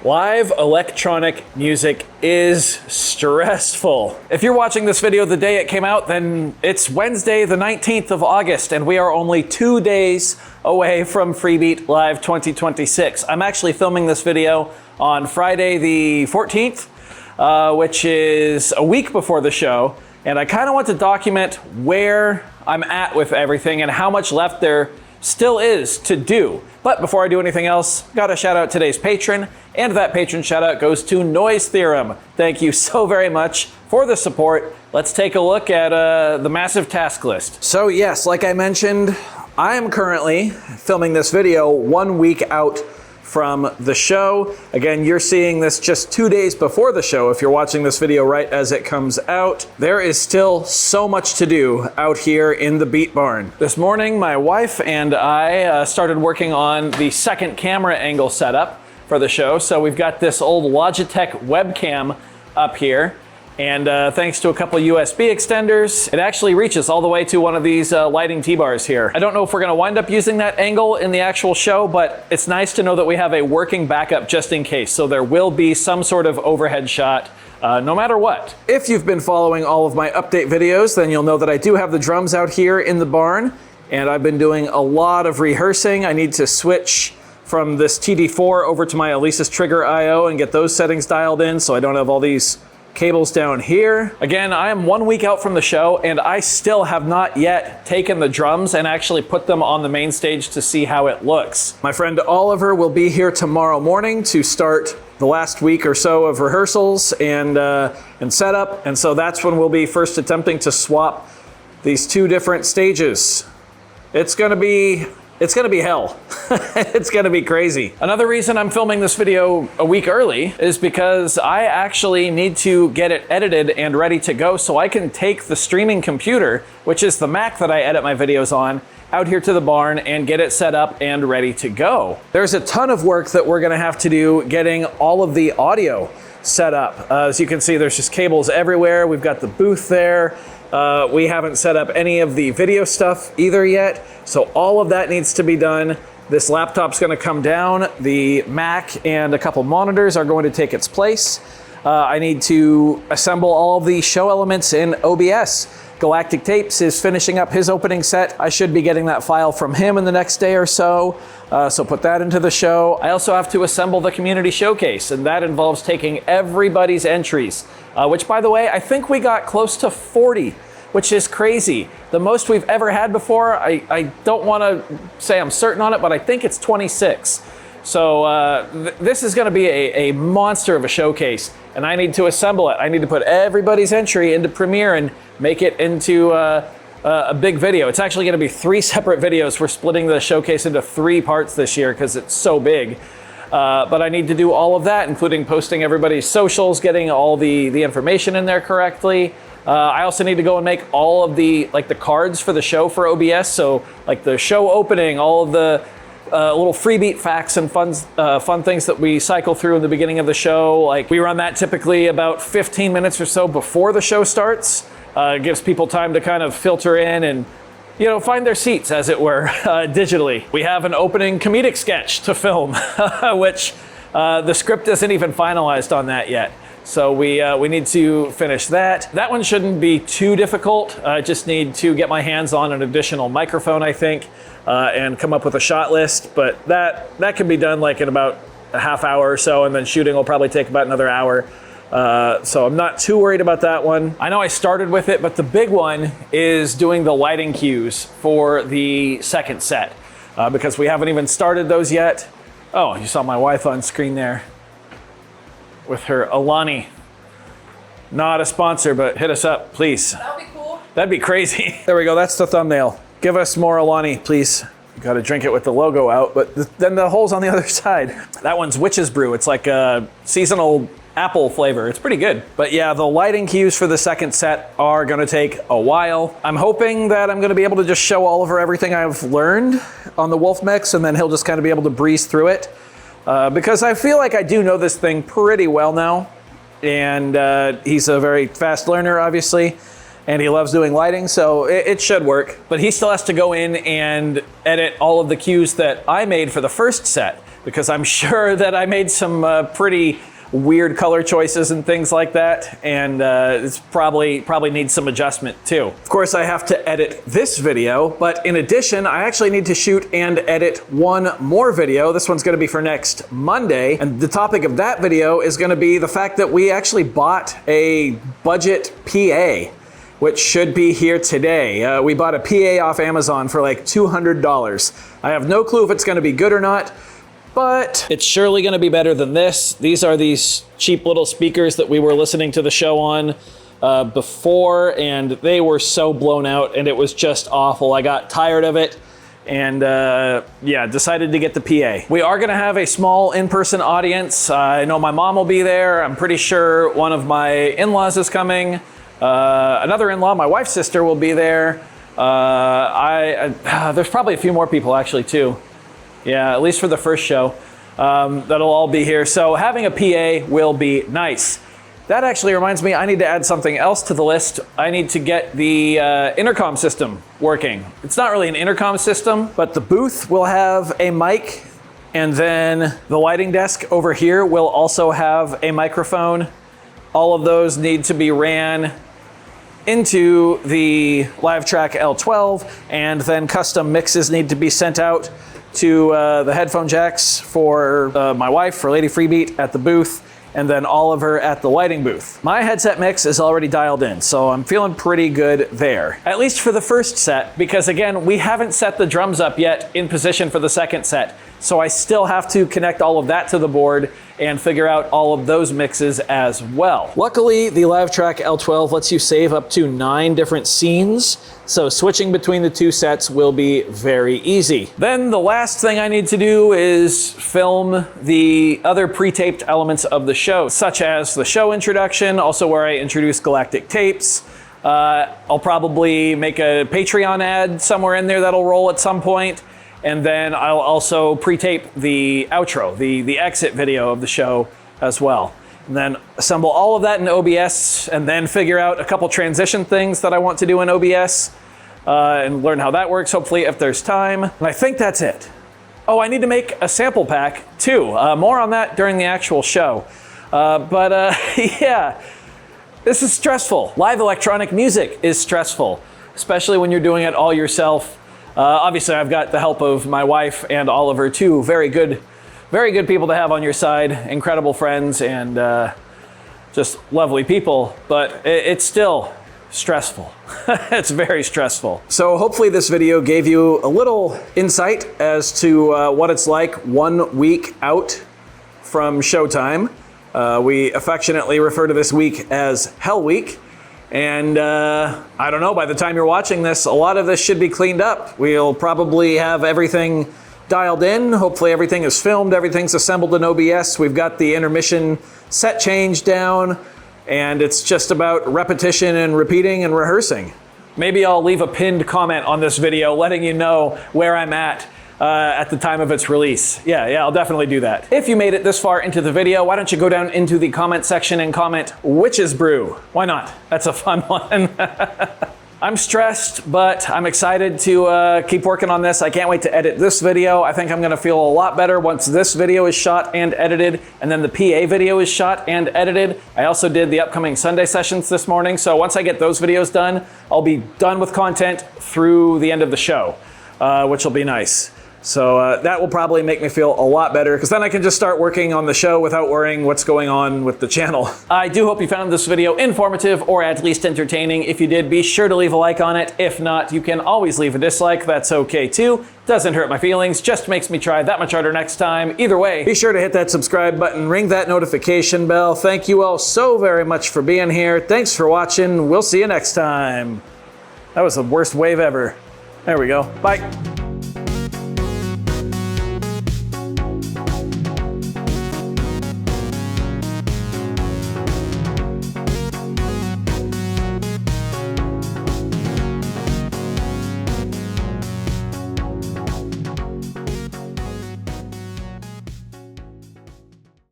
Live electronic music is stressful. If you're watching this video the day it came out, then it's Wednesday, the 19th of August, and we are only 2 days away from Freebeat Live 2026. I'm actually filming this video on Friday the 14th, which is a week before the show, and I kind of want to document where I'm at with everything and how much left there still is to do. But before I do anything else, gotta shout out today's patron, and that patron shout out goes to Noise Theorem. Thank you so very much for the support. Let's take a look at the massive task list. So yes, like I mentioned, I am currently filming this video 1 week out from the show. Again, you're seeing this just 2 days before the show if you're watching this video right as it comes out. There is still so much to do out here in the Beat Barn. This morning, my wife and I started working on the second camera angle setup for the show. So we've got this old Logitech webcam up here. And thanks to a couple USB extenders, it actually reaches all the way to one of these lighting T-bars here. I don't know if we're gonna wind up using that angle in the actual show, but it's nice to know that we have a working backup just in case. So there will be some sort of overhead shot no matter what. If you've been following all of my update videos, then you'll know that I do have the drums out here in the barn, and I've been doing a lot of rehearsing. I need to switch from this TD4 over to my Alesis Trigger IO and get those settings dialed in so I don't have all these cables down here. Again, I am 1 week out from the show and I still have not yet taken the drums and actually put them on the main stage to see how it looks. My friend Oliver will be here tomorrow morning to start the last week or so of rehearsals and setup, and so that's when we'll be first attempting to swap these two different stages. It's gonna be hell. It's gonna be crazy. Another reason I'm filming this video a week early is because I actually need to get it edited and ready to go so I can take the streaming computer, which is the Mac that I edit my videos on, out here to the barn and get it set up and ready to go. There's a ton of work that we're gonna have to do getting all of the audio set up. As you can see, there's just cables everywhere. We've got the booth there. We haven't set up any of the video stuff either yet, so all of that needs to be done. This laptop's gonna come down, the Mac and a couple monitors are going to take its place. I need to assemble all of the show elements in OBS. Galactic Tapes is finishing up his opening set. I should be getting that file from him in the next day or so, so put that into the show. I also have to assemble the community showcase, and that involves taking everybody's entries, which, by the way, I think we got close to 40, which is crazy. The most we've ever had before, I don't want to say I'm certain on it, but I think it's 26. So this is going to be a monster of a showcase, and I need to assemble it. I need to put everybody's entry into Premiere and make it into a big video. It's actually going to be 3 separate videos. We're splitting the showcase into 3 parts this year because it's so big. But I need to do all of that, including posting everybody's socials, getting all the information in there correctly. I also need to go and make all of the cards for the show for OBS. So like the show opening, all of the little Freebeat facts and fun things that we cycle through in the beginning of the show. Like we run that typically about 15 minutes or so before the show starts. It gives people time to kind of filter in and, you know, find their seats, as it were, digitally. We have an opening comedic sketch to film, which the script isn't even finalized on that yet. So we need to finish that. That one shouldn't be too difficult. I just need to get my hands on an additional microphone, I think, and come up with a shot list. But that can be done like in about a half hour or so, and then shooting will probably take about another hour. So I'm not too worried about that one. I know I started with it, but the big one is doing the lighting cues for the second set, because we haven't even started those yet. Oh, you saw my wife on screen there with her Alani. Not a sponsor, but hit us up, please. That'd be cool. That'd be crazy. There we go, that's the thumbnail. Give us more Alani, please. You gotta drink it with the logo out, but then the hole's on the other side. That one's Witch's Brew. It's like a seasonal apple flavor. It's pretty good. But yeah, the lighting cues for the second set are gonna take a while. I'm hoping that I'm gonna be able to just show Oliver everything I've learned on the Wolf Mix, and then he'll just kind of be able to breeze through it. Because I feel like I do know this thing pretty well now. And he's a very fast learner, obviously. And he loves doing lighting, so it should work. But he still has to go in and edit all of the cues that I made for the first set, because I'm sure that I made some pretty weird color choices and things like that, and it's probably needs some adjustment too. Of course, I have to edit this video, but in addition, I actually need to shoot and edit one more video. This one's gonna be for next Monday, and the topic of that video is gonna be the fact that we actually bought a budget PA, which should be here today. We bought a PA off Amazon for like $200. I have no clue if it's gonna be good or not, but it's surely gonna be better than this. These are these cheap little speakers that we were listening to the show on before, and they were so blown out and it was just awful. I got tired of it and yeah, decided to get the PA. We are gonna have a small in-person audience. I know my mom will be there. I'm pretty sure one of my in-laws is coming. Another in-law, my wife's sister, will be there. There's probably a few more people actually too. Yeah, at least for the first show. That'll all be here. So having a PA will be nice. That actually reminds me, I need to add something else to the list. I need to get the intercom system working. It's not really an intercom system, but the booth will have a mic, and then the lighting desk over here will also have a microphone. All of those need to be ran into the LiveTrack L12, and then custom mixes need to be sent out to the headphone jacks for my wife, for Lady Freebeat at the booth, and then Oliver at the lighting booth. My headset mix is already dialed in, so I'm feeling pretty good there. At least for the first set, because again, we haven't set the drums up yet in position for the second set. So I still have to connect all of that to the board and figure out all of those mixes as well. Luckily, the LiveTrack L12 lets you save up to 9 different scenes, so switching between the two sets will be very easy. Then the last thing I need to do is film the other pre-taped elements of the show, such as the show introduction, also where I introduce Galactic Tapes. I'll probably make a Patreon ad somewhere in there that'll roll at some point. And then I'll also pre-tape the outro, the exit video of the show as well. And then assemble all of that in OBS, and then figure out a couple transition things that I want to do in OBS and learn how that works, hopefully, if there's time. And I think that's it. Oh, I need to make a sample pack too. More on that during the actual show. Yeah, this is stressful. Live electronic music is stressful, especially when you're doing it all yourself. Obviously, I've got the help of my wife and Oliver, two very good people to have on your side, incredible friends, and just lovely people, but it's still stressful. It's very stressful. So hopefully this video gave you a little insight as to what it's like 1 week out from showtime. We affectionately refer to this week as Hell Week. And I don't know, by the time you're watching this, a lot of this should be cleaned up. We'll probably have everything dialed in. Hopefully everything is filmed, everything's assembled in OBS. We've got the intermission set change down, and it's just about repetition and repeating and rehearsing. Maybe I'll leave a pinned comment on this video letting you know where I'm at the time of its release. Yeah, I'll definitely do that. If you made it this far into the video, why don't you go down into the comment section and comment Witch's Brew? Why not? That's a fun one. I'm stressed, but I'm excited to keep working on this. I can't wait to edit this video. I think I'm gonna feel a lot better once this video is shot and edited, and then the PA video is shot and edited. I also did the upcoming Sunday sessions this morning, so once I get those videos done, I'll be done with content through the end of the show, which will be nice. So that will probably make me feel a lot better, because then I can just start working on the show without worrying what's going on with the channel. I do hope you found this video informative or at least entertaining. If you did, be sure to leave a like on it. If not, you can always leave a dislike. That's okay too. Doesn't hurt my feelings, just makes me try that much harder next time. Either way, be sure to hit that subscribe button, ring that notification bell. Thank you all so very much for being here. Thanks for watching. We'll see you next time. That was the worst wave ever. There we go. Bye.